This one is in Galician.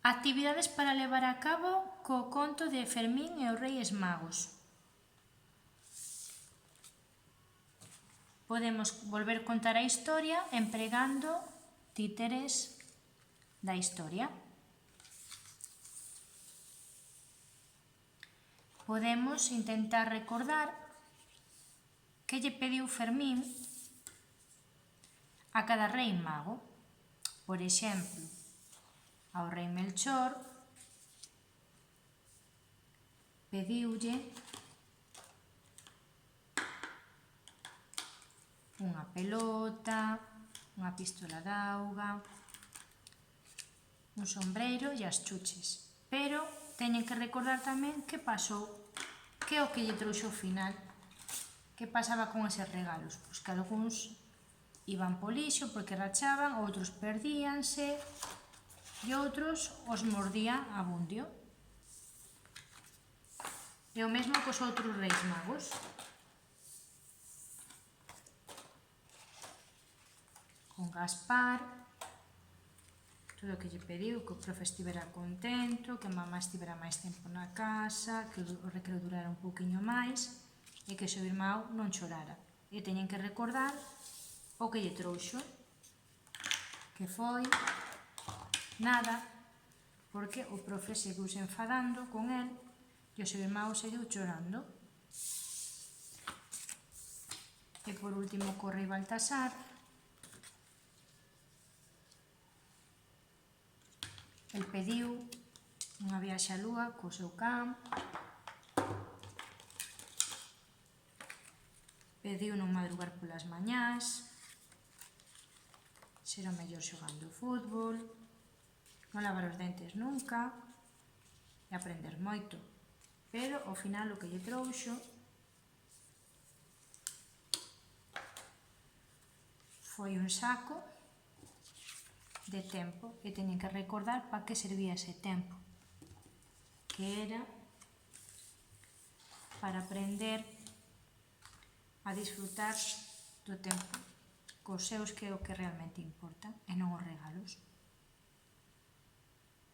Actividades para levar a cabo co conto de Fermín e os Reis Magos. Podemos volver contar a historia empregando títeres da historia. Podemos intentar recordar que lle pediu Fermín a cada rei mago. Por exemplo, ao rei Melchor pediulle unha pelota, unha pistola de auga, un sombreiro e as chuches. Pero teñen que recordar tamén que pasou, que é o que lle trouxo ao final, que pasaba con eses regalos. Pois que algúns iban po lixo porque rachaban, outros perdíanse e outros os mordía Abundio. E o mesmo cos outros reis magos. Con Gaspar, todo o que lle pediu, que o profe estivera contento, que a mamá estivera máis tempo na casa, que o recreo durara un pouquiño máis e que o seu irmão non chorara. E teñen que recordar o que lle trouxo, que foi nada, porque o profe seguiuse enfadando con el e o seu irmão seguiu chorando. E por último co rei Baltasar, el pediu unha viaxe á lúa co seu can, pediu non madrugar polas mañás, ser o mellor xogando fútbol, non lavar os dentes nunca e aprender moito. Pero ao final o que lle trouxo foi un saco de tempo e teñen que recordar para que servía ese tempo, que era para aprender a disfrutar do tempo cos seus, que é o que realmente importa, e non os regalos.